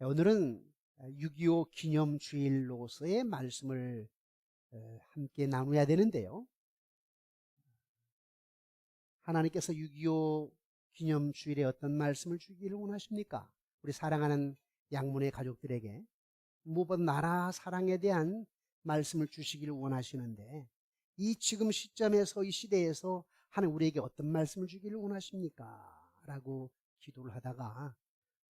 오늘은 6.25 기념주일로서의 말씀을 함께 나누어야 되는데요. 하나님께서 6.25 기념주일에 어떤 말씀을 주기를 원하십니까? 우리 사랑하는 양문의 가족들에게 무엇보다 나라 사랑에 대한 말씀을 주시기를 원하시는데, 이 지금 시점에서, 이 시대에서 하나님 우리에게 어떤 말씀을 주기를 원하십니까? 라고 기도를 하다가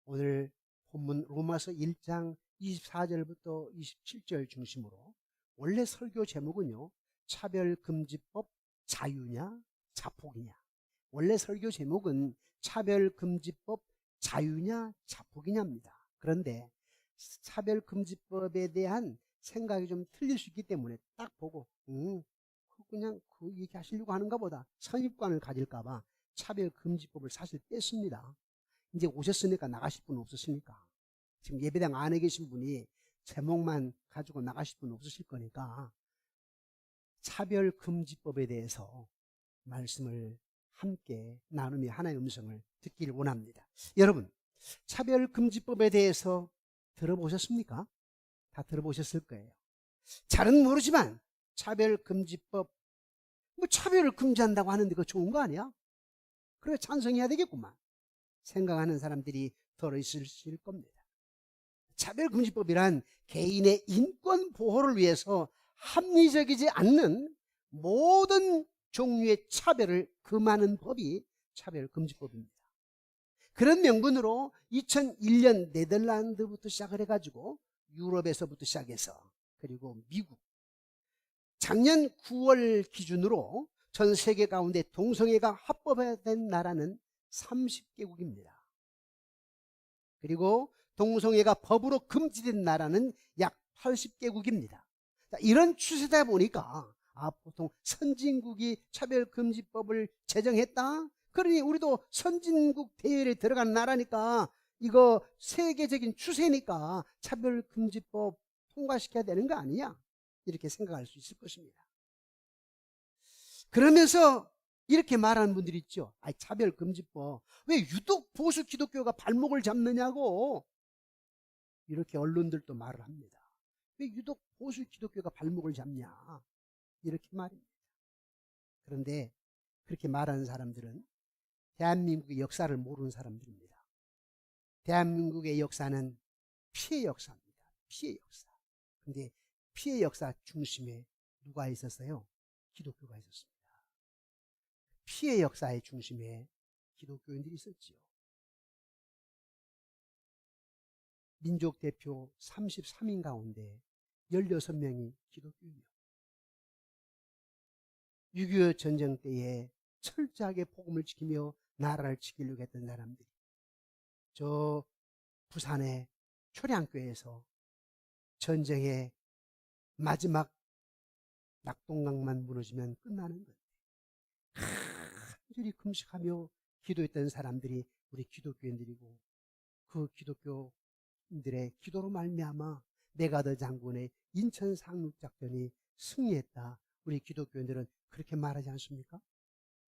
오늘 본문 로마서 1장 24절부터 27절 중심으로, 원래 설교 제목은요, 차별금지법 자유냐 자폭이냐. 원래 설교 제목은 차별금지법 자유냐 자폭이냐입니다. 그런데 차별금지법에 대한 생각이 좀 틀릴 수 있기 때문에 딱 보고 그냥 그 얘기하시려고 하는가 보다 선입관을 가질까봐 차별금지법을 사실 뺐습니다. 이제 오셨으니까 나가실 분 없으십니까? 지금 예배당 안에 계신 분이 제목만 가지고 나가실 분 없으실 거니까 차별금지법에 대해서 말씀을 함께 나누며 하나의 음성을 듣기를 원합니다. 여러분, 차별금지법에 대해서 들어보셨습니까? 다 들어보셨을 거예요. 잘은 모르지만 차별금지법, 차별을 금지한다고 하는데 그거 좋은 거 아니야? 그래, 찬성해야 되겠구만 생각하는 사람들이 덜어 있을 겁니다. 차별금지법이란 개인의 인권 보호를 위해서 합리적이지 않는 모든 종류의 차별을 금하는 법이 차별금지법입니다. 그런 명분으로 2001년 네덜란드부터 시작을 해가지고 유럽에서부터 시작해서 그리고 미국, 작년 9월 기준으로 전 세계 가운데 동성애가 합법화된 나라는 30개국입니다. 그리고 동성애가 법으로 금지된 나라는 약 80개국입니다. 이런 추세다 보니까 보통 선진국이 차별금지법을 제정했다? 그러니 우리도 선진국 대열에 들어간 나라니까 이거 세계적인 추세니까 차별금지법 통과시켜야 되는 거 아니냐? 이렇게 생각할 수 있을 것입니다. 그러면서 이렇게 말하는 분들이 있죠. 차별금지법 왜 유독 보수 기독교가 발목을 잡느냐고 이렇게 언론들도 말을 합니다. 왜 유독 보수 기독교가 발목을 잡냐 이렇게 말입니다. 그런데 그렇게 말하는 사람들은 대한민국의 역사를 모르는 사람들입니다. 대한민국의 역사는 피해 역사입니다. 피해 역사. 근데 피해 역사 중심에 누가 있었어요? 기독교가 있었습니다. 피해 역사의 중심에 기독교인들이 있었지요. 민족 대표 33인 가운데 16명이 기독교인이요. 6.25 전쟁 때에 철저하게 복음을 지키며 나라를 지키려고 했던 사람들이 저 부산의 초량교에서 전쟁의 마지막 낙동강만 무너지면 끝나는 거예요. 간절히 금식하며 기도했던 사람들이 우리 기독교인들이고, 그 기독교인들의 기도로 말미암아 메가더 장군의 인천 상륙작전이 승리했다. 우리 기독교인들은 그렇게 말하지 않습니까?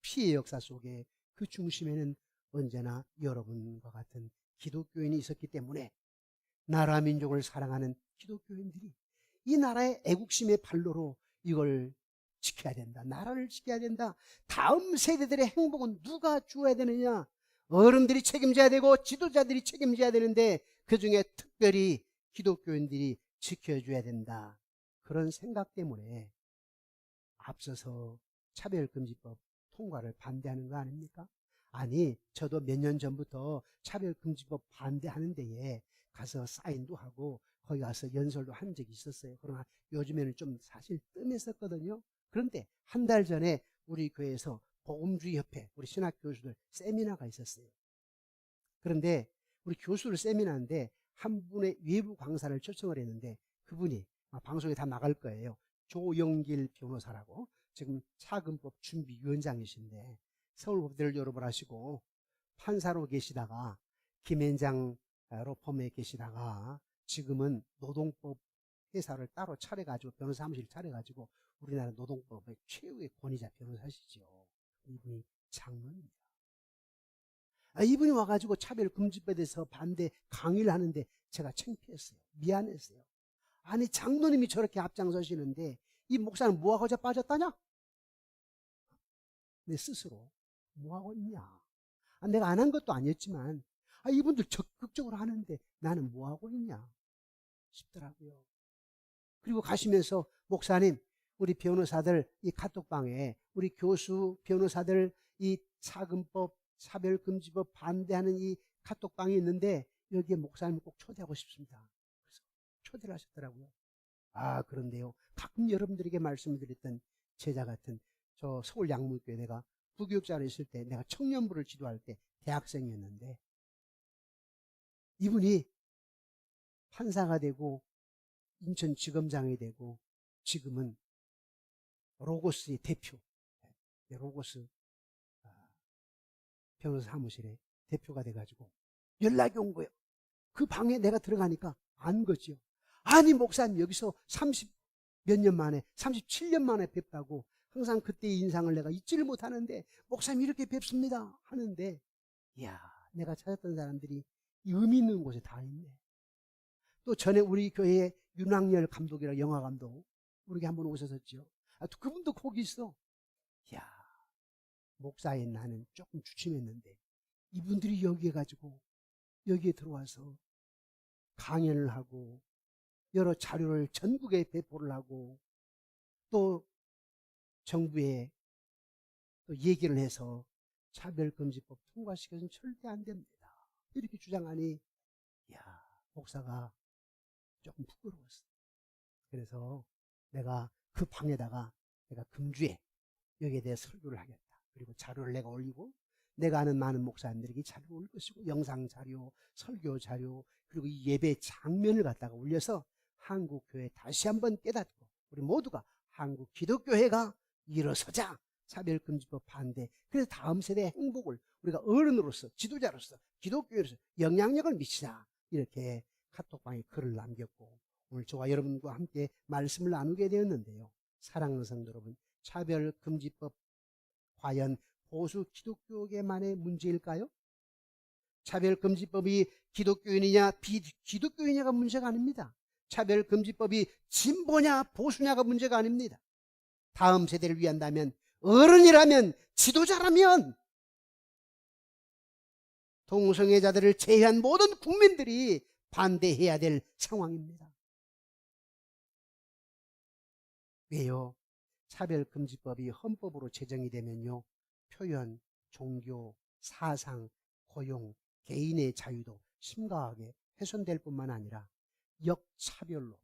피해 역사 속에 그 중심에는 언제나 여러분과 같은 기독교인이 있었기 때문에 나라 민족을 사랑하는 기독교인들이 이 나라의 애국심의 발로로 이걸 지켜야 된다. 나라를 지켜야 된다. 다음 세대들의 행복은 누가 주어야 되느냐? 어른들이 책임져야 되고 지도자들이 책임져야 되는데 그중에 특별히 기독교인들이 지켜줘야 된다. 그런 생각 때문에 앞서서 차별금지법 통과를 반대하는 거 아닙니까? 아니, 저도 몇 년 전부터 차별금지법 반대하는 데에 가서 사인도 하고 거기 가서 연설도 한 적이 있었어요. 그러나 요즘에는 좀 사실 뜸했었거든요. 그런데 한 달 전에 우리 교회에서 복음주의협회 우리 신학교수들 세미나가 있었어요. 그런데 우리 교수들 세미나인데 한 분의 외부 강사를 초청을 했는데 그분이 방송에 다 나갈 거예요. 조영길 변호사라고 지금 차금법 준비위원장이신데 서울법대를 졸업을 하시고 판사로 계시다가 김앤장 로펌에 계시다가 지금은 노동법 회사를 따로 차려가지고 변호사 사무실 차려가지고 우리나라 노동법의 최후의 권위자 변호사시죠. 이분이 장로입니다. 이분이 와가지고 차별금지법에 대해서 반대 강의를 하는데 제가 창피했어요. 미안했어요. 아니 장로님이 저렇게 앞장서시는데 이 목사는 뭐하고자 빠졌다냐? 내 스스로 뭐하고 있냐? 내가 안 한 것도 아니었지만 이분들 적극적으로 하는데 나는 뭐하고 있냐 싶더라고요. 그리고 가시면서 목사님, 우리 변호사들 이 카톡방에 우리 교수 변호사들 이 차금법 차별금지법 반대하는 이 카톡방이 있는데 여기에 목사님 꼭 초대하고 싶습니다. 그래서 초대를 하셨더라고요. 그런데요, 가끔 여러분들에게 말씀을 드렸던 제자 같은 저 서울 양문교회 내가 부교육자로 있을 때 내가 청년부를 지도할 때 대학생이었는데 이분이 판사가 되고 인천지검장이 되고 지금은 로고스의 대표, 로고스 변호사 사무실의 대표가 돼가지고 연락이 온 거예요. 그 방에 내가 들어가니까 안 거지요. 아니 목사님 여기서 30몇 년 만에 37년 만에 뵙다고 항상 그때의 인상을 내가 잊지를 못하는데 목사님 이렇게 뵙습니다 하는데 이야, 내가 찾았던 사람들이 이 의미 있는 곳에 다 있네. 또 전에 우리 교회에 윤학열 감독이라 영화 감독 우리 한번 오셨었죠. 그분도 거기 있어. 이야, 목사인 나는 조금 주춤했는데 이분들이 여기에 가지고 여기에 들어와서 강연을 하고 여러 자료를 전국에 배포를 하고 또 정부에 또 얘기를 해서 차별금지법 통과시켜서는 절대 안 됩니다 이렇게 주장하니 이야, 목사가 조금 부끄러웠어. 그래서 내가 그 방에다가 내가 금주에 여기에 대해 설교를 하겠다. 그리고 자료를 내가 올리고 내가 아는 많은 목사님들에게 자료를 올릴 것이고 영상 자료, 설교 자료, 그리고 이 예배 장면을 갖다가 올려서 한국교회 다시 한번 깨닫고 우리 모두가 한국 기독교회가 일어서자. 차별금지법 반대. 그래서 다음 세대의 행복을 우리가 어른으로서 지도자로서 기독교회로서 영향력을 미치자. 이렇게 카톡방에 글을 남겼고 오늘 저와 여러분과 함께 말씀을 나누게 되었는데요. 사랑하는 성도 여러분, 차별금지법 과연 보수 기독교계만의 문제일까요? 차별금지법이 기독교인이냐 비기독교인이냐가 문제가 아닙니다. 차별금지법이 진보냐 보수냐가 문제가 아닙니다. 다음 세대를 위한다면, 어른이라면, 지도자라면 동성애자들을 제외한 모든 국민들이 반대해야 될 상황입니다. 왜요? 차별금지법이 헌법으로 제정이 되면요, 표현, 종교, 사상, 고용, 개인의 자유도 심각하게 훼손될 뿐만 아니라 역차별로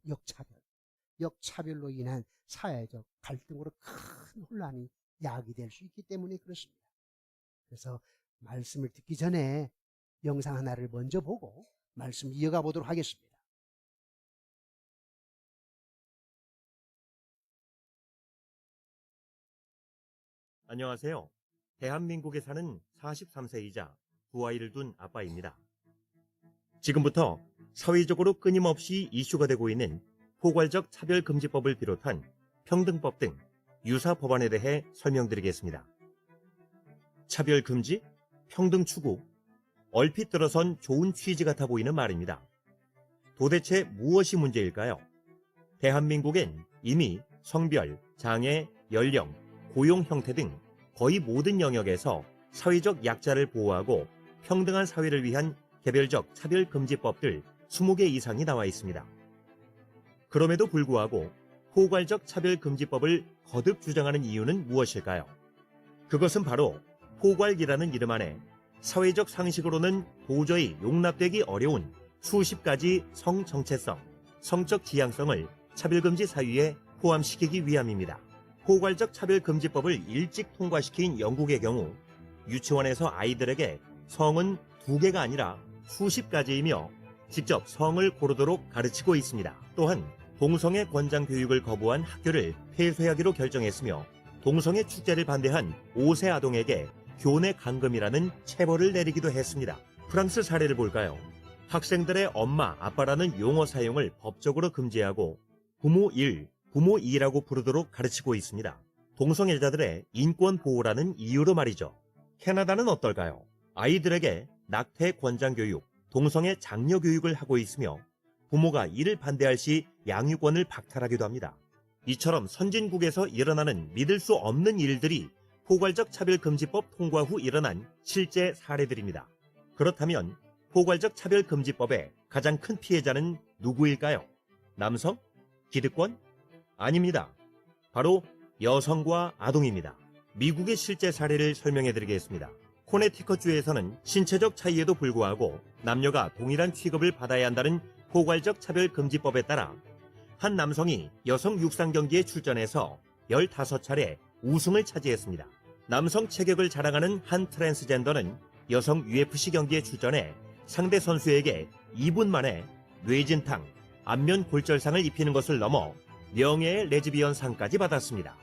인한 사회적 갈등으로 큰 혼란이 야기될 수 있기 때문에 그렇습니다. 그래서 말씀을 듣기 전에 영상 하나를 먼저 보고 말씀 이어가 보도록 하겠습니다. 안녕하세요. 대한민국에 사는 43세이자 두 아이를 둔 아빠입니다. 지금부터 사회적으로 끊임없이 이슈가 되고 있는 포괄적 차별금지법을 비롯한 평등법 등 유사 법안에 대해 설명드리겠습니다. 차별금지, 평등추구, 얼핏 들어선 좋은 취지 같아 보이는 말입니다. 도대체 무엇이 문제일까요? 대한민국엔 이미 성별, 장애, 연령, 고용 형태 등 거의 모든 영역에서 사회적 약자를 보호하고 평등한 사회를 위한 개별적 차별금지법들 20개 이상이 나와 있습니다. 그럼에도 불구하고 포괄적 차별금지법을 거듭 주장하는 이유는 무엇일까요? 그것은 바로 포괄이라는 이름 안에 사회적 상식으로는 도저히 용납되기 어려운 수십 가지 성정체성, 성적 지향성을 차별금지 사유에 포함시키기 위함입니다. 포괄적 차별금지법을 일찍 통과시킨 영국의 경우 유치원에서 아이들에게 성은 2개가 아니라 수십 가지이며 직접 성을 고르도록 가르치고 있습니다. 또한 동성애 권장 교육을 거부한 학교를 폐쇄하기로 결정했으며 동성애 축제를 반대한 5세 아동에게 교내 감금이라는 체벌을 내리기도 했습니다. 프랑스 사례를 볼까요? 학생들의 엄마, 아빠라는 용어 사용을 법적으로 금지하고 부모 1, 부모 2라고 부르도록 가르치고 있습니다. 동성애자들의 인권 보호라는 이유로 말이죠. 캐나다는 어떨까요? 아이들에게 낙태 권장 교육, 동성애 장려 교육을 하고 있으며 부모가 이를 반대할 시 양육권을 박탈하기도 합니다. 이처럼 선진국에서 일어나는 믿을 수 없는 일들이 포괄적 차별금지법 통과 후 일어난 실제 사례들입니다. 그렇다면 포괄적 차별금지법의 가장 큰 피해자는 누구일까요? 남성? 기득권? 아닙니다. 바로 여성과 아동입니다. 미국의 실제 사례를 설명해 드리겠습니다. 코네티컷주에서는 신체적 차이에도 불구하고 남녀가 동일한 취급을 받아야 한다는 포괄적 차별금지법에 따라 한 남성이 여성 육상 경기에 출전해서 15차례 우승을 차지했습니다. 남성 체격을 자랑하는 한 트랜스젠더는 여성 UFC 경기에 출전해 상대 선수에게 2분 만에 뇌진탕, 안면 골절상을 입히는 것을 넘어 명예의 레즈비언 상까지 받았습니다.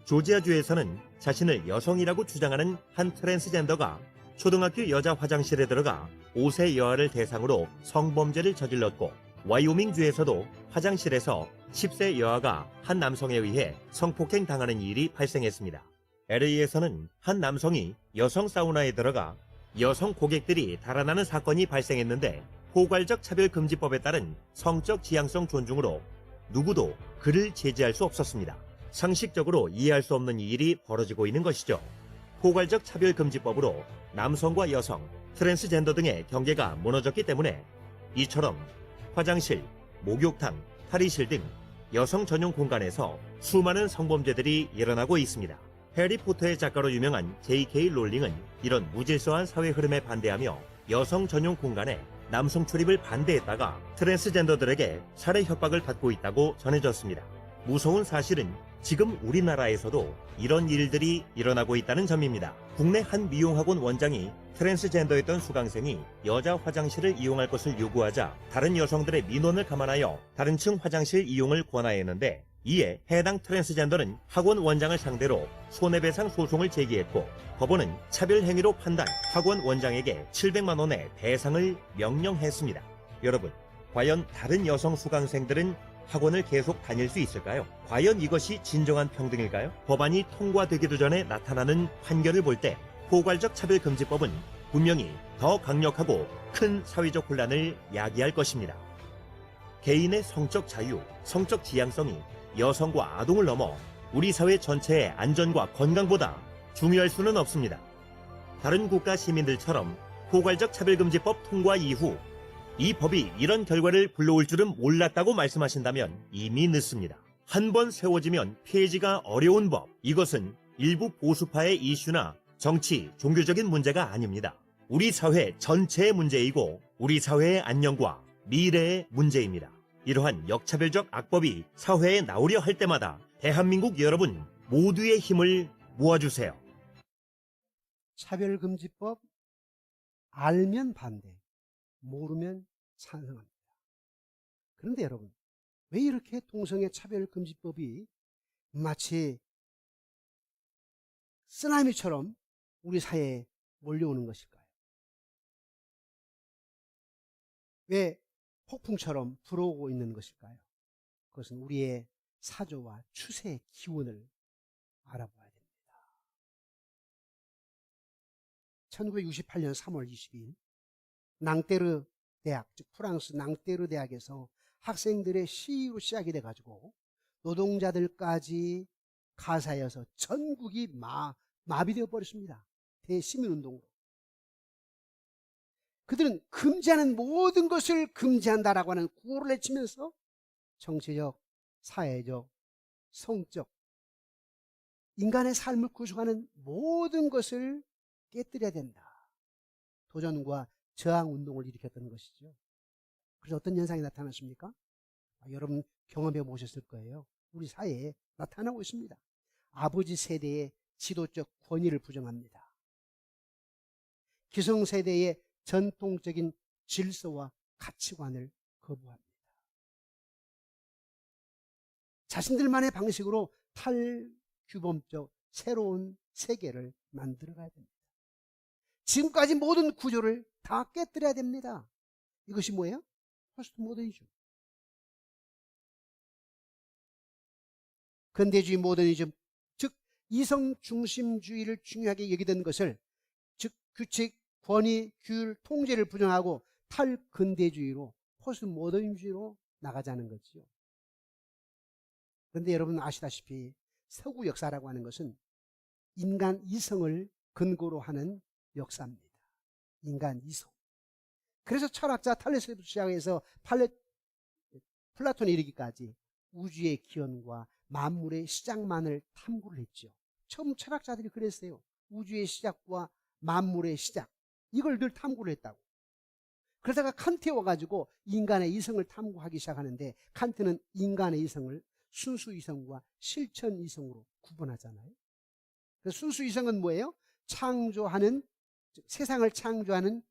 조지아주에서는 자신을 여성이라고 주장하는 한 트랜스젠더가 초등학교 여자 화장실에 들어가 5세 여아를 대상으로 성범죄를 저질렀고, 와이오밍주에서도 화장실에서 10세 여아가 한 남성에 의해 성폭행 당하는 일이 발생했습니다. LA에서는 한 남성이 여성 사우나에 들어가 여성 고객들이 달아나는 사건이 발생했는데, 포괄적 차별금지법에 따른 성적 지향성 존중으로 누구도 그를 제지할 수 없었습니다. 상식적으로 이해할 수 없는 일이 벌어지고 있는 것이죠. 포괄적 차별금지법으로 남성과 여성, 트랜스젠더 등의 경계가 무너졌기 때문에 이처럼 화장실, 목욕탕, 탈의실 등 여성 전용 공간에서 수많은 성범죄들이 일어나고 있습니다. 해리포터의 작가로 유명한 J.K. 롤링은 이런 무질서한 사회 흐름에 반대하며 여성 전용 공간에 남성 출입을 반대했다가 트랜스젠더들에게 살해 협박을 받고 있다고 전해졌습니다. 무서운 사실은 지금 우리나라에서도 이런 일들이 일어나고 있다는 점입니다. 국내 한 미용학원 원장이 트랜스젠더였던 수강생이 여자 화장실을 이용할 것을 요구하자 다른 여성들의 민원을 감안하여 다른 층 화장실 이용을 권하였는데, 이에 해당 트랜스젠더는 학원 원장을 상대로 손해배상 소송을 제기했고, 법원은 차별 행위로 판단 학원 원장에게 700만 원의 배상을 명령했습니다. 여러분, 과연 다른 여성 수강생들은 학원을 계속 다닐 수 있을까요? 과연 이것이 진정한 평등일까요? 법안이 통과되기도 전에 나타나는 판결을 볼 때 포괄적 차별금지법은 분명히 더 강력하고 큰 사회적 혼란을 야기할 것입니다. 개인의 성적 자유, 성적 지향성이 여성과 아동을 넘어 우리 사회 전체의 안전과 건강보다 중요할 수는 없습니다. 다른 국가 시민들처럼 포괄적 차별금지법 통과 이후 이 법이 이런 결과를 불러올 줄은 몰랐다고 말씀하신다면 이미 늦습니다. 한 번 세워지면 폐지가 어려운 법, 이것은 일부 보수파의 이슈나 정치, 종교적인 문제가 아닙니다. 우리 사회 전체의 문제이고 우리 사회의 안녕과 미래의 문제입니다. 이러한 역차별적 악법이 사회에 나오려 할 때마다 대한민국 여러분 모두의 힘을 모아주세요. 차별금지법 알면 반대, 모르면 찬성합니다. 그런데 여러분, 왜 이렇게 동성애 차별금지법이 마치 쓰나미처럼 우리 사회에 몰려오는 것일까요? 왜 폭풍처럼 불어오고 있는 것일까요? 그것은 우리의 사조와 추세의 기원을 알아봐야 됩니다. 1968년 3월 22일 낭테르 대학, 즉 프랑스 낭테르 대학에서 학생들의 시위로 시작이 돼가지고 노동자들까지 가사여서 전국이 마비되어 버렸습니다. 대시민운동으로. 그들은 금지하는 모든 것을 금지한다라고 하는 구호를 외치면서 정치적, 사회적, 성적, 인간의 삶을 구성하는 모든 것을 깨뜨려야 된다. 도전과 저항 운동을 일으켰던 것이죠. 그래서 어떤 현상이 나타났습니까? 여러분 경험해 보셨을 거예요. 우리 사회에 나타나고 있습니다. 아버지 세대의 지도적 권위를 부정합니다. 기성세대의 전통적인 질서와 가치관을 거부합니다. 자신들만의 방식으로 탈규범적 새로운 세계를 만들어가야 됩니다. 지금까지 모든 구조를 다 깨뜨려야 됩니다. 이것이 뭐예요? 포스트 모더니즘. 근대주의 모더니즘, 즉 이성 중심주의를 중요하게 여기던 것을, 즉 규칙, 권위, 규율, 통제를 부정하고 탈근대주의로 포스트모더니즘주의로 나가자는 거지요. 그런데 여러분 아시다시피 서구 역사라고 하는 것은 인간 이성을 근거로 하는 역사입니다. 인간 이성. 그래서 철학자 탈레스부터 시작해서 플라톤에 이르기까지 우주의 기원과 만물의 시작만을 탐구를 했죠. 처음 철학자들이 그랬어요. 우주의 시작과 만물의 시작, 이걸 늘 탐구를 했다고. 그러다가 칸트에 와가지고 인간의 이성을 탐구하기 시작하는데, 칸트는 인간의 이성을 순수 이성과 실천 이성으로 구분하잖아요. 그래서 순수 이성은 뭐예요? 세상을 창조하는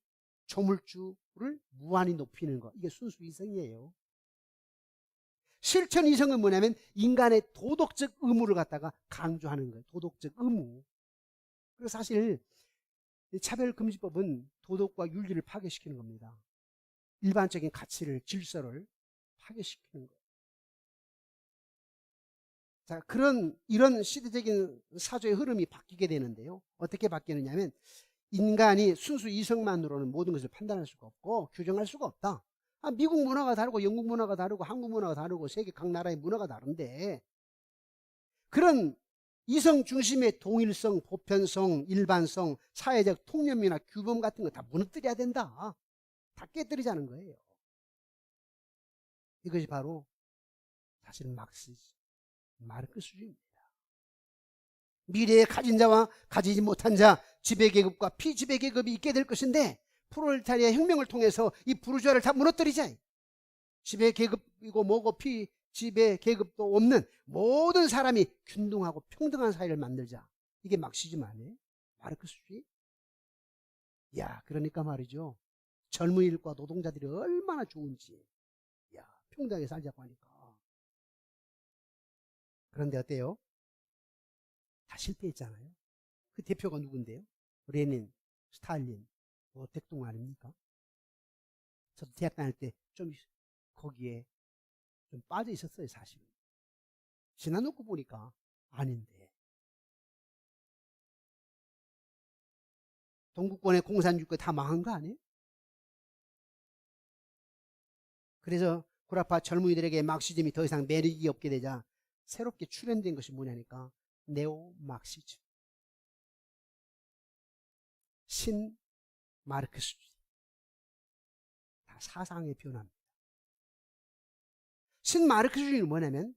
조물주를 무한히 높이는 것, 이게 순수 이성이에요. 실천 이성은 뭐냐면 인간의 도덕적 의무를 갖다가 강조하는 거예요. 도덕적 의무. 그리고 사실 차별금지법은 도덕과 윤리를 파괴시키는 겁니다. 일반적인 가치를, 질서를 파괴시키는 거예요. 자, 이런 시대적인 사조의 흐름이 바뀌게 되는데요. 어떻게 바뀌느냐 하면, 인간이 순수 이성만으로는 모든 것을 판단할 수가 없고 규정할 수가 없다. 미국 문화가 다르고 영국 문화가 다르고 한국 문화가 다르고 세계 각 나라의 문화가 다른데, 그런 이성 중심의 동일성, 보편성, 일반성, 사회적 통념이나 규범 같은 거 다 무너뜨려야 된다. 다 깨뜨리자는 거예요. 이것이 바로 사실 마르크스주의입니다. 미래에 가진 자와 가지지 못한 자, 지배계급과 피지배계급이 있게 될 것인데, 프롤레타리아 혁명을 통해서 이 부르주아를 다 무너뜨리자. 지배계급이고 뭐고 피지배계급도 없는 모든 사람이 균등하고 평등한 사회를 만들자. 이게 막시즘 아니에요? 마르크스주의? 그러니까 말이죠. 젊은이들과 노동자들이 얼마나 좋은지. 평등하게 살자고 하니까. 그런데 어때요? 다 실패했잖아요. 그 대표가 누군데요? 레닌, 스탈린, 대통령 아닙니까? 저도 대학 다닐 때 좀 거기에 좀 빠져 있었어요, 사실은. 지나놓고 보니까 아닌데. 동구권의 공산주의가 다 망한 거 아니에요? 그래서 구라파 젊은이들에게 막시즘이 더 이상 매력이 없게 되자 새롭게 출현된 것이 뭐냐니까 네오 막시즘, 신 마르크스주의. 다 사상의 변화입니다. 신 마르크스주의는 뭐냐면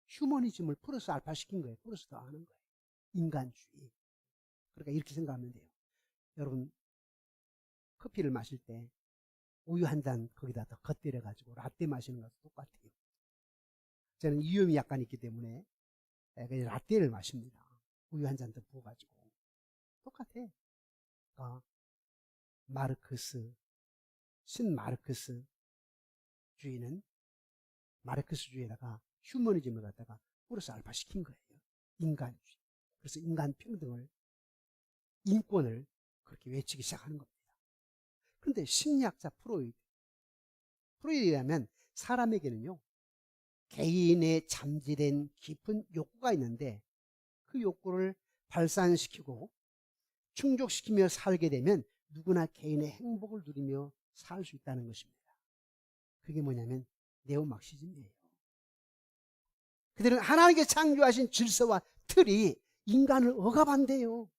휴머니즘을 플러스 알파 시킨 거예요. 플러스 더 하는 거예요. 인간주의. 그러니까 이렇게 생각하면 돼요. 여러분, 커피를 마실 때 우유 한 잔 거기다 더 겉들여 가지고 라떼 마시는 것도 똑같아요. 저는 위험이 약간 있기 때문에 라떼를 마십니다. 우유 한 잔 더 부어가지고. 똑같아. 그러니까 신 마르크스 주의는 마르크스주의에다가 휴머니즘을 갖다가 플러스 알파 시킨 거예요. 인간주의. 그래서 인간 평등을, 인권을 그렇게 외치기 시작하는 겁니다. 그런데 심리학자 프로이드에 의하면 사람에게는요, 개인의 잠재된 깊은 욕구가 있는데, 그 욕구를 발산시키고 충족시키며 살게 되면 누구나 개인의 행복을 누리며 살 수 있다는 것입니다. 그게 뭐냐면 네오막시즘이에요. 그들은 하나님께 창조하신 질서와 틀이 인간을 억압한대요.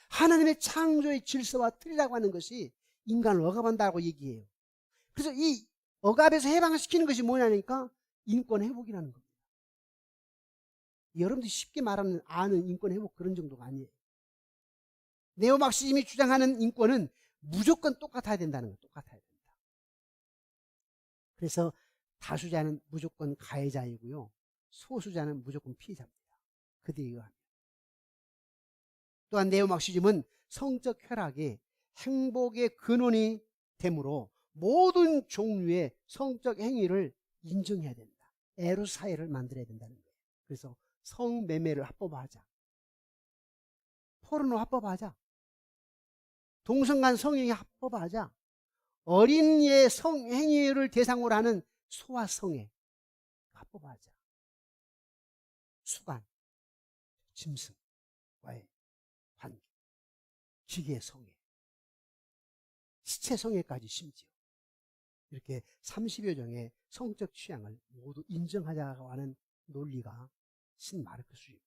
하나님의 창조의 질서와 틀이라고 하는 것이 인간을 억압한다고 얘기해요. 그래서 이 억압에서 해방시키는 것이 뭐냐니까 인권 회복이라는 겁니다. 여러분들이 쉽게 말하는 아는 인권 회복 그런 정도가 아니에요. 네오막시즘이 주장하는 인권은 무조건 똑같아야 된다는 거예요. 똑같아야 된다. 그래서 다수자는 무조건 가해자이고요, 소수자는 무조건 피해자입니다. 그들에 의하면. 또한 네오막시즘은 성적 쾌락이 행복의 근원이 되므로 모든 종류의 성적 행위를 인정해야 된다. 에로스 사회를 만들어야 된다는 거예요. 그래서 성매매를 합법화하자, 포르노 합법화하자, 동성간 성행위 합법화하자, 어린이의 성행위를 대상으로 하는 소아성애 합법화하자, 수간, 짐승과의 관계, 기계 성애 시체성애까지 심지어 이렇게 30여 종의 성적 취향을 모두 인정하자고 하는 논리가 신마르크스주의입니다.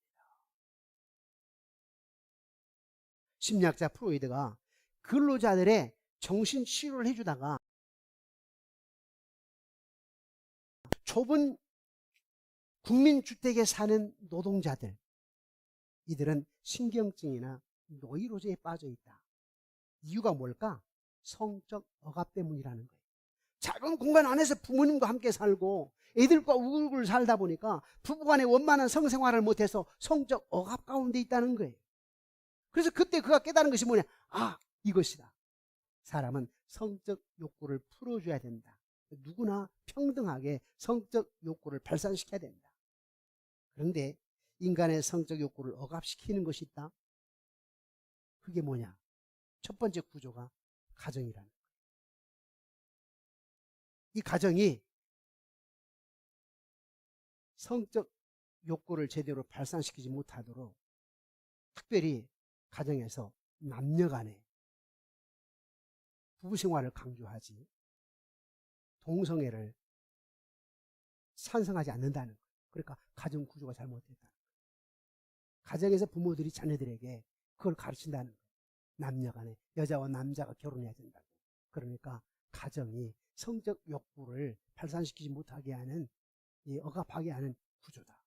심리학자 프로이드가 근로자들의 정신치료를 해주다가 좁은 국민주택에 사는 노동자들, 이들은 신경증이나 노이로제에 빠져 있다. 이유가 뭘까? 성적 억압 때문이라는 거예요. 작은 공간 안에서 부모님과 함께 살고 애들과 우글우글 살다 보니까 부부간의 원만한 성생활을 못해서 성적 억압 가운데 있다는 거예요. 그래서 그때 그가 깨달은 것이 뭐냐? 아, 이것이다. 사람은 성적 욕구를 풀어줘야 된다. 누구나 평등하게 성적 욕구를 발산시켜야 된다. 그런데 인간의 성적 욕구를 억압시키는 것이 있다. 그게 뭐냐? 첫 번째 구조가 가정이라는 거예요. 이 가정이 성적 욕구를 제대로 발산시키지 못하도록 특별히 가정에서 남녀간에 부부생활을 강조하지 동성애를 찬성하지 않는다는 거예요. 그러니까 가정 구조가 잘못됐다는 거예요. 가정에서 부모들이 자녀들에게 그걸 가르친다는 거예요. 남녀간에 여자와 남자가 결혼해야 된다고. 그러니까 가정이 성적 욕구를 발산시키지 못하게 하는, 억압하게 하는 구조다.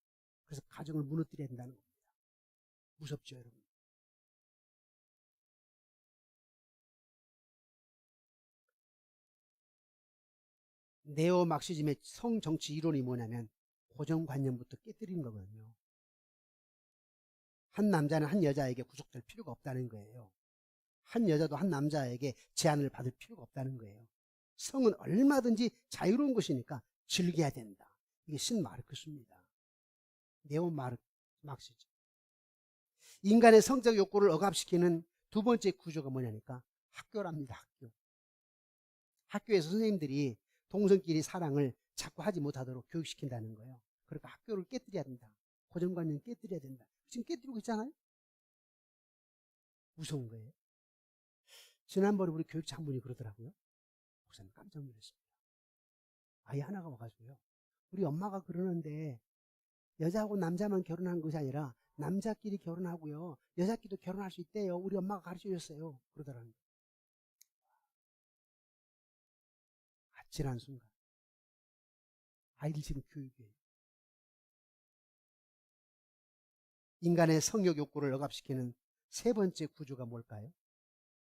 그래서 가정을 무너뜨려야 된다는 겁니다. 무섭죠, 여러분? 네오 막시즘의 성정치 이론이 뭐냐면 고정관념부터 깨뜨리는 거거든요. 한 남자는 한 여자에게 구속될 필요가 없다는 거예요. 한 여자도 한 남자에게 제한을 받을 필요가 없다는 거예요. 성은 얼마든지 자유로운 것이니까 즐겨야 된다. 이게 신마르크스입니다. 네오 막시즘. 인간의 성적 욕구를 억압시키는 두 번째 구조가 뭐냐니까 학교랍니다. 학교에서 선생님들이 동성끼리 사랑을 자꾸 하지 못하도록 교육시킨다는 거예요. 그러니까 학교를 깨뜨려야 된다. 고정관념 깨뜨려야 된다. 지금 깨뜨리고 있잖아요. 무서운 거예요. 지난번에 우리 교육자 한 분이 그러더라고요. 목사님 깜짝 놀랐습니다. 아이 하나가 와가지고요. 우리 엄마가 그러는데 여자하고 남자만 결혼한 것이 아니라 남자끼리 결혼하고요. 여자끼리도 결혼할 수 있대요. 우리 엄마가 가르쳐 줬어요. 그러더라는 거예요. 아찔한 순간. 아이들 지금 교육이에요. 인간의 성욕 욕구를 억압시키는 세 번째 구조가 뭘까요?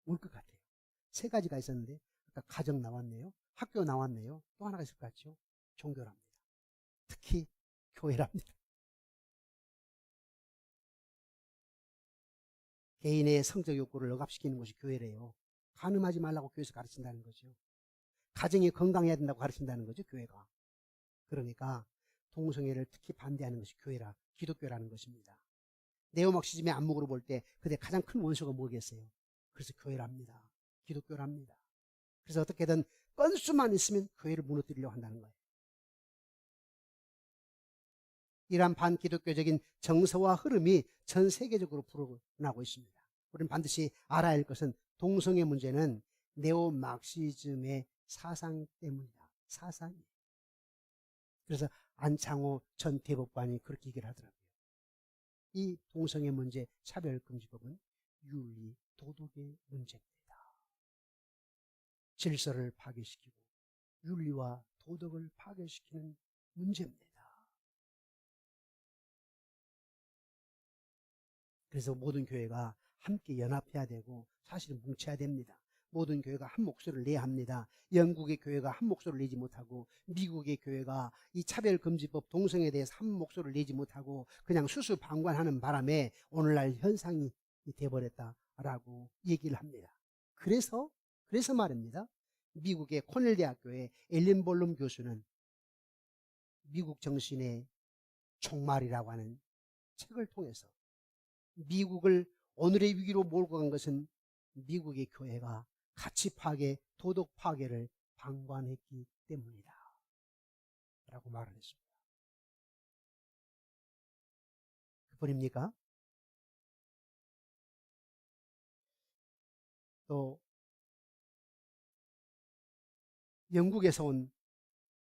뭘 것 같아요. 세 가지가 있었는데 아까 가정 나왔네요. 학교 나왔네요. 또 하나가 있을 것 같죠? 종교랍니다. 특히 교회랍니다. 개인의 성적 욕구를 억압시키는 것이 교회래요. 간음하지 말라고 교회에서 가르친다는 거죠. 가정이 건강해야 된다고 가르친다는 거죠, 교회가. 그러니까 동성애를 특히 반대하는 것이 교회라, 기독교라는 것입니다. 네오막시즘의 안목으로 볼 때 그때 가장 큰 원수가 뭐겠어요? 그래서 교회랍니다. 기독교랍니다. 그래서 어떻게든 건수만 있으면 교회를 무너뜨리려고 한다는 거예요. 이러한 반기독교적인 정서와 흐름이 전 세계적으로 불어나고 있습니다. 우리는 반드시 알아야 할 것은 동성애 문제는 네오막시즘의 사상 때문이다. 사상이에요. 그래서 안창호 전 대법관이 그렇게 얘기를 하더라고요. 이 동성애 문제 차별금지법은 윤리, 도덕의 문제입니다. 질서를 파괴시키고 윤리와 도덕을 파괴시키는 문제입니다. 그래서 모든 교회가 함께 연합해야 되고 사실은 뭉쳐야 됩니다. 모든 교회가 한 목소리를 내야 합니다. 영국의 교회가 한 목소리를 내지 못하고 미국의 교회가 이 차별금지법 동성애에 대해서 한 목소리를 내지 못하고 그냥 수수방관하는 바람에 오늘날 현상이 돼버렸다라고 얘기를 합니다. 그래서 말입니다. 미국의 코넬 대학교의 엘린 볼룸 교수는 미국 정신의 종말이라고 하는 책을 통해서 미국을 오늘의 위기로 몰고 간 것은 미국의 교회가 가치 파괴, 도덕 파괴를 방관했기 때문이다 라고 말을 했습니다. 그뿐입니까? 또 영국에서 온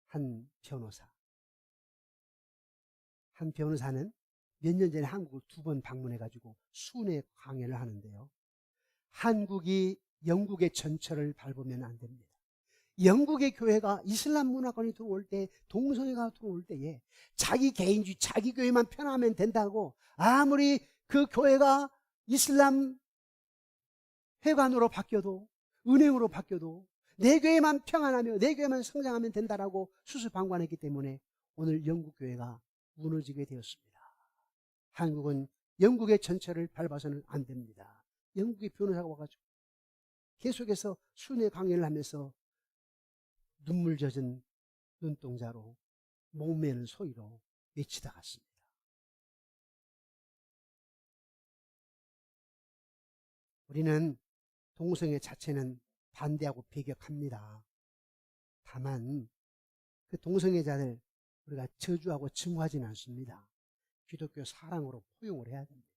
한 변호사는 몇 년 전에 한국을 2번 방문해가지고 순회 강연을 하는데요. 한국이 영국의 전철을 밟으면 안 됩니다. 영국의 교회가 이슬람 문화권이 들어올 때, 동성애가 들어올 때에 자기 개인주의, 자기 교회만 편하면 된다고, 아무리 그 교회가 이슬람 회관으로 바뀌어도, 은행으로 바뀌어도 내 교회만 평안하며 내 교회만 성장하면 된다라고 수수방관했기 때문에 오늘 영국 교회가 무너지게 되었습니다. 한국은 영국의 전철을 밟아서는 안 됩니다. 영국의 변호사가 와가지고 계속해서 순회 강연을 하면서 눈물 젖은 눈동자로 목매는 소리로 외치다 갔습니다. 우리는 동성애 자체는 반대하고 배격합니다. 다만 그 동성애자들 우리가 저주하고 증오하지는 않습니다. 기독교 사랑으로 포용을 해야 됩니다.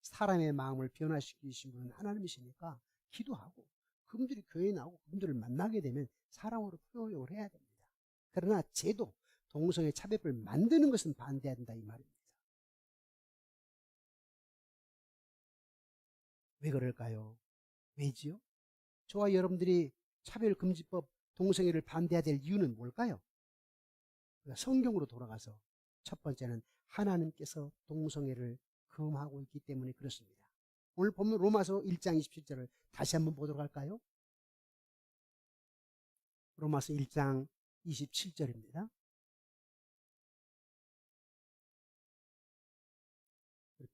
사람의 마음을 변화시키신 분은 하나님이시니까 기도하고 그분들이 교회에 나오고 그분들을 만나게 되면 사랑으로 포용을 해야 됩니다. 그러나 제도, 동성애 차별을 만드는 것은 반대해야 된다 이 말입니다. 왜 그럴까요? 왜지요? 저와 여러분들이 차별금지법, 동성애를 반대해야 될 이유는 뭘까요? 성경으로 돌아가서 첫 번째는 하나님께서 동성애를 금하고 있기 때문에 그렇습니다. 오늘 보면 로마서 1장 27절을 다시 한번 보도록 할까요? 로마서 1장 27절입니다.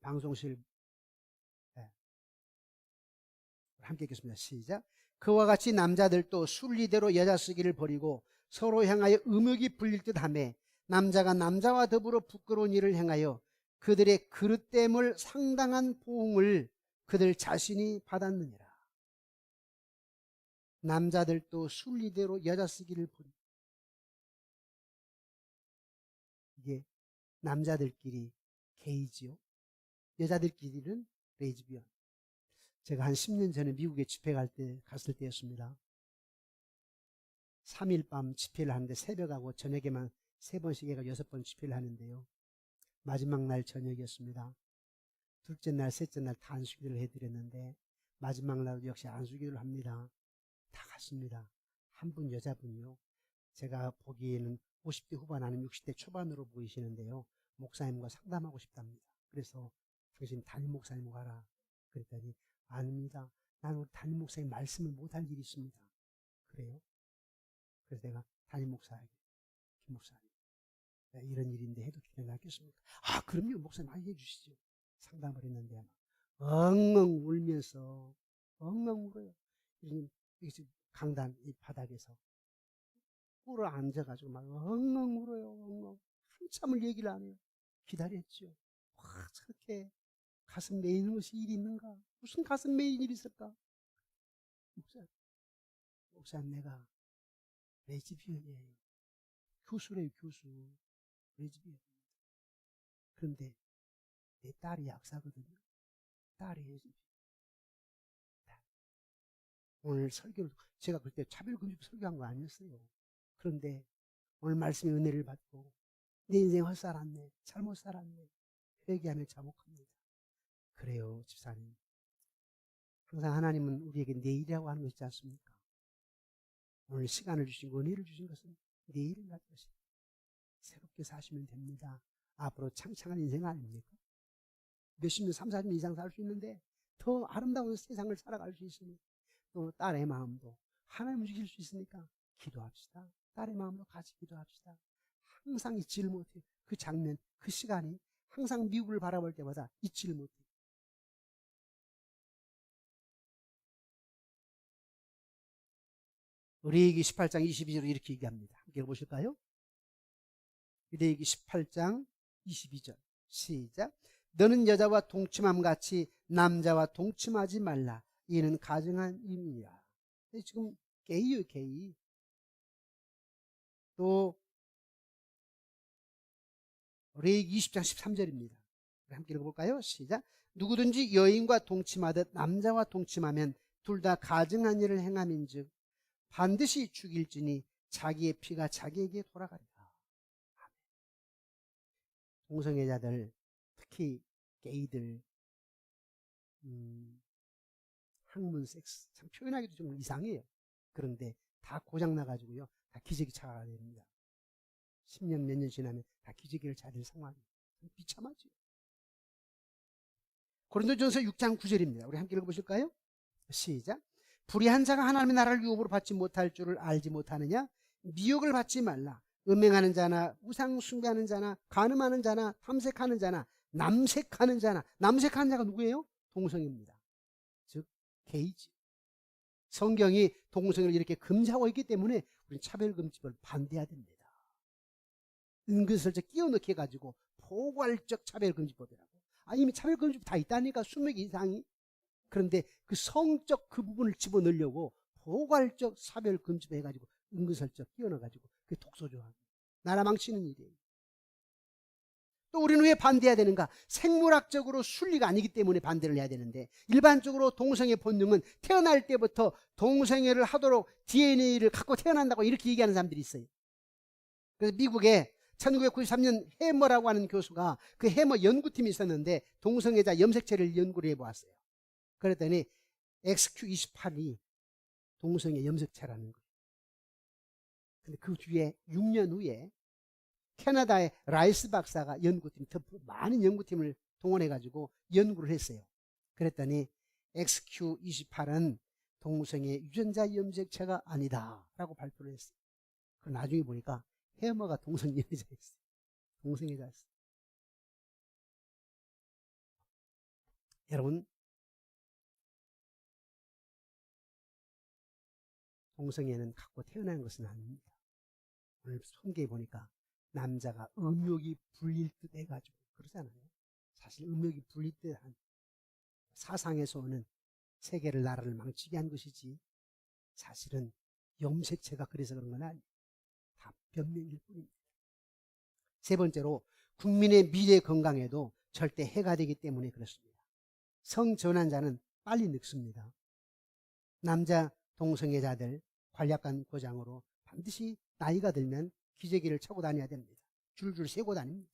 방송실 함께 읽겠습니다. 시작. 그와 같이 남자들도 순리대로 여자 쓰기를 버리고 서로 향하여 음욕이 불릴 듯하며 남자가 남자와 더불어 부끄러운 일을 행하여 그들의 그릇됨을 상당한 보응을 그들 자신이 받았느니라. 남자들도 순리대로 여자 쓰기를 버리고, 이게 남자들끼리 게이지요, 여자들끼리는 레즈비언. 제가 한 10년 전에 미국에 집회 갔을 때였습니다. 3일 밤 집회를 하는데 새벽하고 저녁에만 3번씩 해가 6번 집회를 하는데요. 마지막 날 저녁이었습니다. 둘째 날, 셋째 날 다 안수기도를 해드렸는데 마지막 날도 역시 안수기도를 합니다. 다 갔습니다. 한 분 여자분이요. 제가 보기에는 50대 후반 아니면 60대 초반으로 보이시는데요. 목사님과 상담하고 싶답니다. 그래서 당신 담임 목사님 가라. 그랬더니 아닙니다. 나는 우리 담임 목사님 말씀을 못할 일이 있습니다. 그래요? 그래서 내가 담임 목사에게, 김 목사님, 이런 일인데 해도 괜찮겠습니까? 아, 그럼요. 목사님 많이 해주시죠. 상담을 했는데 엉엉 울면서 엉엉 울어요. 강단 이 바닥에서 꿇어 앉아가지고 막 엉엉 울어요. 엉엉. 한참을 얘기를 안 해요. 기다렸죠. 와, 저렇게 가슴 메이는 것이 일이 있는가? 무슨 가슴 메이는 일이 있을까? 목사님 내가 레즈비언이에요. 교수래요, 교수. 레즈비언. 그런데 내 딸이 약사거든요. 딸이 레즈비언. 오늘 설교를, 제가 그때 차별금지법 설교한 거 아니었어요. 그런데 오늘 말씀의 은혜를 받고 내 인생 헛살았네, 잘못 살았네, 회개하며 자복합니다. 그래요, 집사님. 항상 하나님은 우리에게 내일이라고 하는 거 있지 않습니까? 오늘 시간을 주신, 은혜를 주신 것은 내일을 갈 것입니다. 새롭게 사시면 됩니다. 앞으로 창창한 인생 아닙니까? 몇십 년, 3, 40년 이상 살 수 있는데 더 아름다운 세상을 살아갈 수 있으니 또 딸의 마음도 하나님 주실 수 있으니까 기도합시다. 딸의 마음도 같이 기도합시다. 항상 잊지를 못해. 그 장면, 그 시간이 항상 미국을 바라볼 때마다 잊지를 못해. 레위기 18장 22절로 이렇게 얘기합니다. 함께 읽어보실까요? 레위기 18장 22절 시작. 너는 여자와 동침함 같이 남자와 동침하지 말라. 이는 가증한 임이야. 지금 게이요, 게이. 또 레위기 20장 13절입니다. 함께 읽어볼까요? 시작. 누구든지 여인과 동침하듯 남자와 동침하면 둘 다 가증한 일을 행함인즉 반드시 죽일지니 자기의 피가 자기에게 돌아가리라. 동성애자들, 특히 게이들, 학문 섹스, 참 표현하기도 좀 이상해요. 그런데 다 고장나가지고요, 다 기저귀 차가 됩니다. 10년 몇 년 지나면 다 기저귀를 차야 될 상황이 비참하죠. 고린도전서 6장 9절입니다. 우리 함께 읽어보실까요? 시작. 불의한 자가 하나님의 나라를 유업으로 받지 못할 줄을 알지 못하느냐? 미혹을 받지 말라. 음행하는 자나 우상 숭배하는 자나 간음하는 자나 탐색하는 자나 남색하는 자나, 남색하는 자가 누구예요? 동성입니다. 즉 게이지. 성경이 동성을 이렇게 금지하고 있기 때문에 우리는 차별금지법을 반대해야 됩니다. 은근슬쩍 끼워넣기 해가지고 포괄적 차별금지법이라고. 이미 차별금지법 다 있다니까, 수백 이상이. 그런데 그 성적 그 부분을 집어넣으려고 포괄적 차별금지법 해가지고 은근슬쩍 끼워넣어가지고 그게 독소조항. 나라 망치는 일이에요. 또 우리는 왜 반대해야 되는가? 생물학적으로 순리가 아니기 때문에 반대를 해야 되는데, 일반적으로 동성애 본능은 태어날 때부터 동성애를 하도록 DNA를 갖고 태어난다고 이렇게 얘기하는 사람들이 있어요. 그래서 미국에 1993년 해머라고 하는 교수가 그 해머 연구팀이 있었는데 동성애자 염색체를 연구를 해보았어요. 그랬더니 XQ28이 동성애 염색체라는 거예요. 근데 그 뒤에 6년 후에 캐나다의 라이스 박사가 연구팀, 더 많은 연구팀을 동원해가지고 연구를 했어요. 그랬더니 XQ28은 동성애 유전자 염색체가 아니다 라고 발표를 했어요. 그럼 나중에 보니까 해머가 동성애자였어요. 동성애자였어요. 여러분, 동성애는 갖고 태어난 것은 아닙니다. 오늘 성경에 보니까 남자가 음욕이 불릴 듯 해가지고 그러잖아요. 사실 음욕이 불릴 듯한 사상에서 오는 세계를, 나라를 망치게 한 것이지, 사실은 염색체가 그래서 그런 건 아니에요. 다 변명일 뿐입니다. 세 번째로, 국민의 미래 건강에도 절대 해가 되기 때문에 그렇습니다. 성전환자는 빨리 늙습니다. 남자 동성애자들 관략간 고장으로 반드시 나이가 들면 기저귀를 차고 다녀야 됩니다. 줄줄 세고 다닙니다.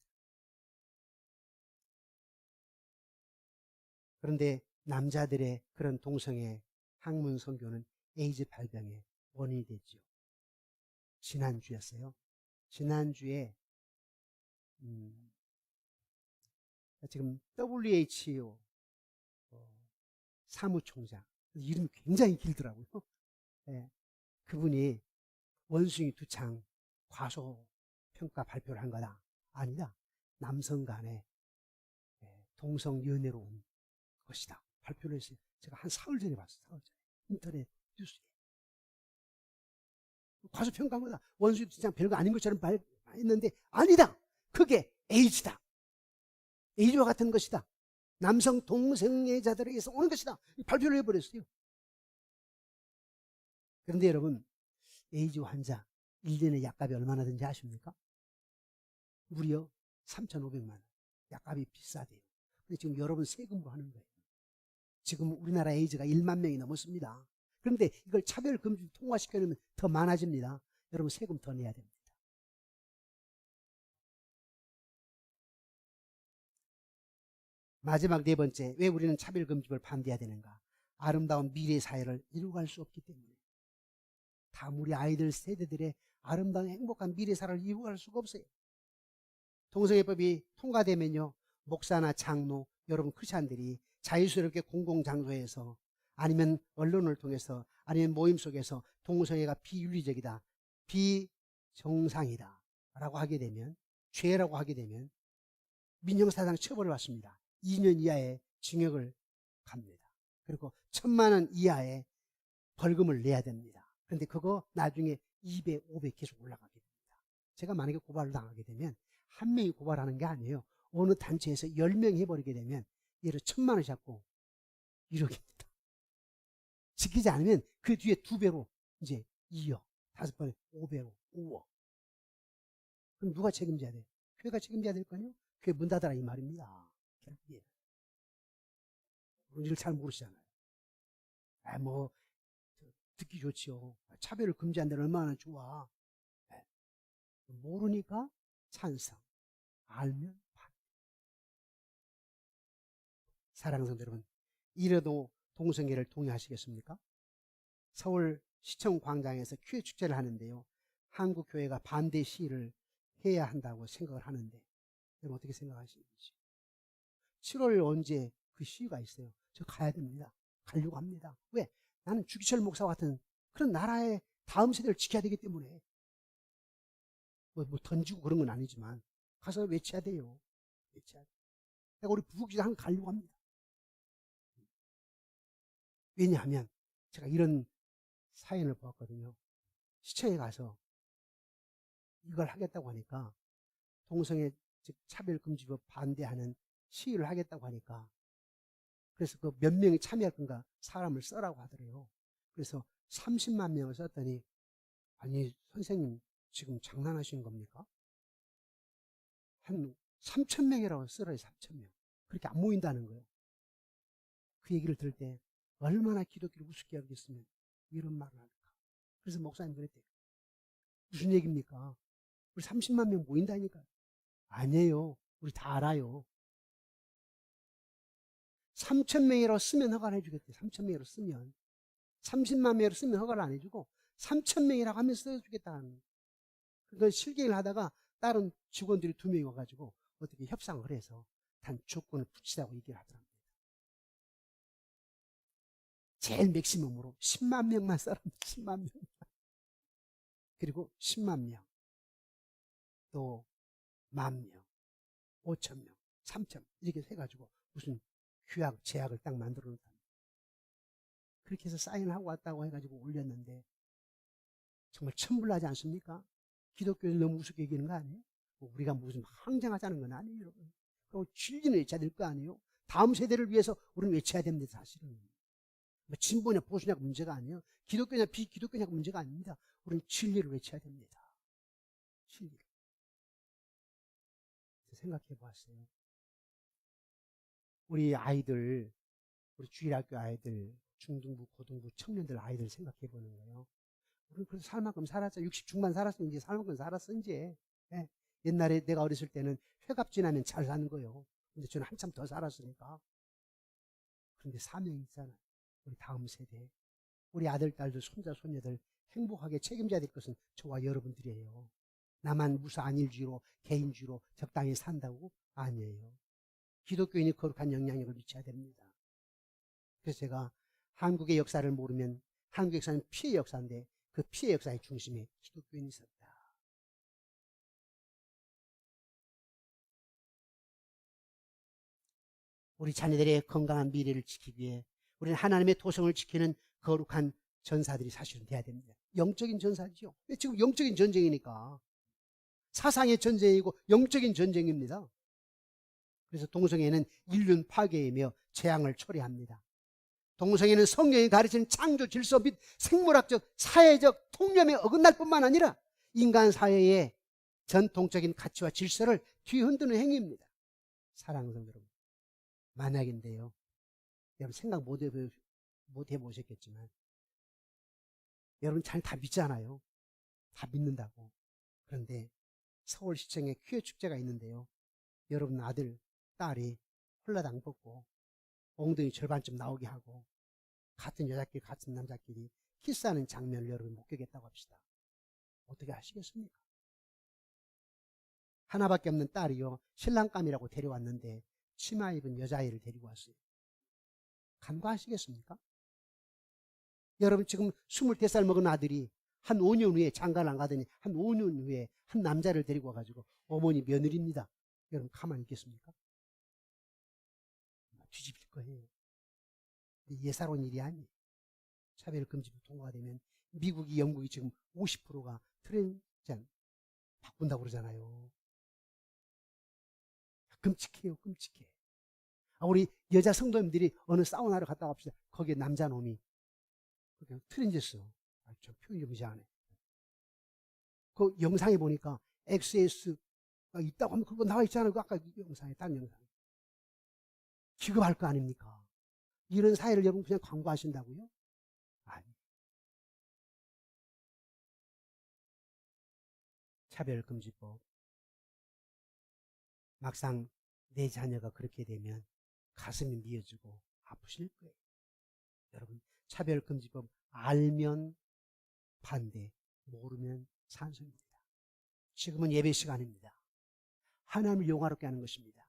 그런데 남자들의 그런 동성애 학문 선교는 에이즈 발병의 원인이 됐죠. 지난주였어요. 지난주에 지금 WHO 사무총장, 이름이 굉장히 길더라고요. 네, 그분이 원숭이 두창 과소평가 발표를 한 거다. 아니다. 남성 간의 동성 연애로 온 것이다. 발표를 했어요. 제가 한 사흘 전에 봤어요. 사흘 전에. 인터넷 뉴스에. 과소평가한 거다. 원숭이 두창 별거 아닌 것처럼 했는데 아니다. 그게 에이즈다. 에이즈와 같은 것이다. 남성 동성애자들에게서 오는 것이다. 발표를 해버렸어요. 그런데 여러분, 에이즈 환자 1년에 약값이 얼마나 든지 아십니까? 무려 3,500만 원. 약값이 비싸대요. 근데 지금 여러분 세금으로 하는 거예요. 지금 우리나라 에이즈가 1만 명이 넘었습니다. 그런데 이걸 차별금지 통과시켜놓으면 더 많아집니다. 여러분 세금 더 내야 됩니다. 마지막 네 번째, 왜 우리는 차별금지법을 반대해야 되는가? 아름다운 미래 사회를 이루어갈 수 없기 때문에. 다 우리 아이들 세대들의 아름다운 행복한 미래 사회를 이루어갈 수가 없어요. 동성애법이 통과되면요, 목사나 장로, 여러분 크리스찬들이 자유스럽게 공공장소에서, 아니면 언론을 통해서, 아니면 모임 속에서 동성애가 비윤리적이다, 비정상이다 라고 하게 되면, 죄라고 하게 되면 민형사상 처벌을 받습니다. 2년 이하의 징역을 갑니다. 그리고 1,000만 원 이하의 벌금을 내야 됩니다. 그런데 그거 나중에 200, 500 계속 올라가게 됩니다. 제가 만약에 고발을 당하게 되면 한 명이 고발하는 게 아니에요. 어느 단체에서 10명 해버리게 되면 예를 1,000만 원 잡고 1억입니다. 지키지 않으면 그 뒤에 2배로 이제 2억, 5번에 5배로 5억. 그럼 누가 책임져야 돼요? 교회가 책임져야 될 거 아니에요? 교회 문 닫아라 이 말입니다. 결국에. 우리를 잘 모르시잖아요. 듣기 좋지요. 차별을 금지한다는 얼마나 좋아. 네. 모르니까 찬성, 알면 반. 사랑하는 성도 여러분, 이래도 동성애를 동의하시겠습니까? 서울 시청 광장에서 큐어 축제를 하는데요. 한국 교회가 반대 시위를 해야 한다고 생각을 하는데, 여러분 어떻게 생각하시는지. 7월 언제 그 시위가 있어요. 저 가야 됩니다. 가려고 합니다. 왜? 나는 주기철 목사와 같은 그런 나라의 다음 세대를 지켜야 되기 때문에. 뭐 던지고 그런 건 아니지만 가서 외쳐야 돼요. 외쳐야 돼요. 내가 우리 부국지장 가려고 합니다. 왜냐하면 제가 이런 사연을 보았거든요. 시청에 가서 이걸 하겠다고 하니까, 동성애 즉 차별금지법 반대하는 시위를 하겠다고 하니까, 그래서 그 몇 명이 참여할 건가 사람을 써라고 하더래요. 그래서 30만 명을 썼더니, 아니 선생님 지금 장난하시는 겁니까? 한 3천 명이라고 써라요. 3천 명. 그렇게 안 모인다는 거예요. 그 얘기를 들을 때 얼마나 기독교를 우습게 여기겠으면 이런 말을 할까. 그래서 목사님 그랬대요. 무슨 얘기입니까? 우리 30만 명 모인다니까요. 아니에요. 우리 다 알아요. 3천 명이라고 쓰면 허가를 해주겠대요. 3천 명이라고 쓰면. 30만 명이라고 쓰면 허가를 안 해주고 3천 명이라고 하면 써주겠다는. 그걸 실갱이를 하다가 다른 직원들이 2명이 와가지고 어떻게 협상을 해서 단 조건을 붙이자고 얘기를 하더랍니다. 제일 맥시멈으로 10만 명만 써랍니다. 10만 명. 그리고 10만 명. 또 10,000명. 5,000명. 3,000명. 이렇게 해가지고 무슨 규약, 제약을 딱 만들어 놓다. 그렇게 해서 사인하고 왔다고 해가지고 올렸는데, 정말 천불나지 않습니까? 기독교를 너무 우습게 여기는 거 아니에요? 뭐 우리가 무슨 항쟁하자는 건 아니에요, 여러분. 그리고 진리는 외쳐야 될 거 아니에요? 다음 세대를 위해서 우리는 외쳐야 됩니다, 사실은. 뭐 진보냐 보수냐가 문제가 아니에요. 기독교냐 비기독교냐가 문제가 아닙니다. 우리는 진리를 외쳐야 됩니다. 진리를. 생각해 보았어요. 우리 아이들, 우리 주일학교 아이들, 중등부, 고등부, 청년들 아이들 생각해 보는 거예요. 우리는 그래서 살 만큼 살았죠. 60 중반 살았으면 이제 살 만큼 살았어, 이제. 예. 옛날에 내가 어렸을 때는 회갑 지나면 잘 사는 거예요. 근데 저는 한참 더 살았으니까. 그런데 사명이 있잖아요. 우리 다음 세대. 우리 아들, 딸들, 손자, 손녀들 행복하게 책임져야 될 것은 저와 여러분들이에요. 나만 무사안일주의로, 개인주의로 적당히 산다고? 아니에요. 기독교인이 거룩한 영향력을 미쳐야 됩니다. 그래서 제가 한국의 역사를 모르면, 한국 역사는 피해 역사인데 그 피해 역사의 중심에 기독교인이 있었다. 우리 자녀들의 건강한 미래를 지키기 위해 우리는 하나님의 도성을 지키는 거룩한 전사들이 사실은 돼야 됩니다. 영적인 전사죠. 지금 영적인 전쟁이니까. 사상의 전쟁이고 영적인 전쟁입니다. 그래서 동성애는 인륜 파괴이며 재앙을 초래합니다. 동성애는 성경이 가르치는 창조 질서 및 생물학적, 사회적 통념에 어긋날 뿐만 아니라 인간 사회의 전통적인 가치와 질서를 뒤흔드는 행위입니다. 사랑하는 성도 여러분, 만약인데요, 여러분 생각 못 해보셨겠지만, 여러분 잘 다 믿잖아요. 다 믿는다고. 그런데 서울시청에 퀴어 축제가 있는데요, 여러분 아들, 딸이 홀라당 벗고 엉덩이 절반쯤 나오게 하고 같은 여자끼리 같은 남자끼리 키스하는 장면을 여러분 목격했다고 합시다. 어떻게 하시겠습니까? 하나밖에 없는 딸이요, 신랑감이라고 데려왔는데 치마 입은 여자아이를 데리고 왔어요. 간과하시겠습니까? 여러분 지금 23살 먹은 아들이 한 5년 후에 장가를 안 가더니 한 5년 후에 한 남자를 데리고 와가지고 어머니 며느리입니다. 여러분 가만히 있겠습니까? 뒤집힐 거예요. 예사로운 일이 아니에요. 차별금지법 통과가 되면 미국이, 영국이 지금 50%가 트랜스젠 바꾼다고 그러잖아요. 끔찍해요, 끔찍해. 우리 여자 성도님들이 어느 사우나를 갔다 옵시다. 거기에 남자 놈이 트랜스젠, 저 표현이 좀 이상하네. 그 영상에 보니까 XS가 있다고 하면 그거 나와 있잖아요. 그 아까 영상에, 다른 영상에. 기급할 거 아닙니까? 이런 사회를 여러분 그냥 광고하신다고요? 아니. 차별금지법. 막상 내 자녀가 그렇게 되면 가슴이 미어지고 아프실 거예요. 여러분, 차별금지법 알면 반대, 모르면 찬성입니다. 지금은 예배 시간입니다. 하나님을 영화롭게 하는 것입니다.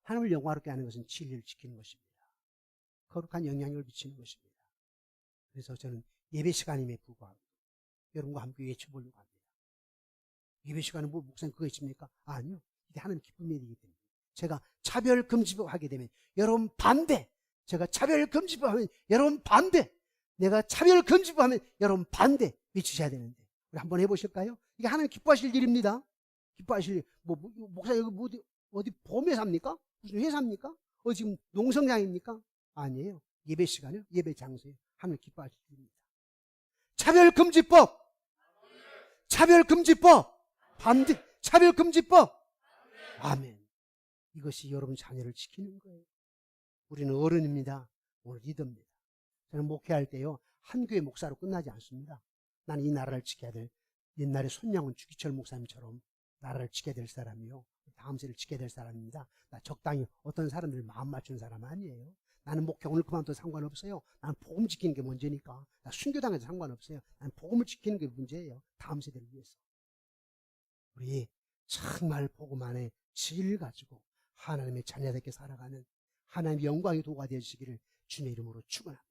하나님을 영화롭게 하는 것은 진리를 지키는 것입니다. 거룩한 영향력을 미치는 것입니다. 그래서 저는 예배 시간임에 불구하고 여러분과 함께 외쳐보려고 합니다. 예배 시간에 뭐 목사님 그거 있습니까? 아니요. 이게 하나님 기쁨의 일이기 때문에. 제가 차별금지법 하게 되면 여러분 반대. 제가 차별금지법 하면 여러분 반대. 내가 차별금지법 하면 여러분 반대 외치셔야 되는데. 우리 한번 해보실까요? 이게 하나님 기뻐하실 일입니다. 기뻐하실 일. 목사님 여기 어디 보험회사입니까? 무슨 회사입니까? 지금 농성장입니까? 아니에요. 예배 시간이요. 예배 장소에 하나님 기뻐하실 일입니다. 차별금지법. 차별금지법. 반대. 차별금지법. 아멘. 이것이 여러분 자녀를 지키는 거예요. 우리는 어른입니다. 오늘 리더입니다. 저는 목회할 때요, 한 교회 목사로 끝나지 않습니다. 나는 이 나라를 지켜야 될, 옛날에 손양원 주기철 목사님처럼 나라를 지켜야 될 사람이요, 다음 세대를 지켜야 될 사람입니다. 나 적당히 어떤 사람들 마음 맞추는 사람 아니에요. 나는 목회 오늘 그만둬도 상관없어요. 나는 복음 지키는 게 문제니까. 나 순교당해도 상관없어요. 나는 복음을 지키는 게 문제예요. 다음 세대를 위해서. 우리 정말 복음 안에 진리를 가지고 하나님의 자녀답게 살아가는 하나님의 영광의 도가 되시기를 주님의 이름으로 축원합니다.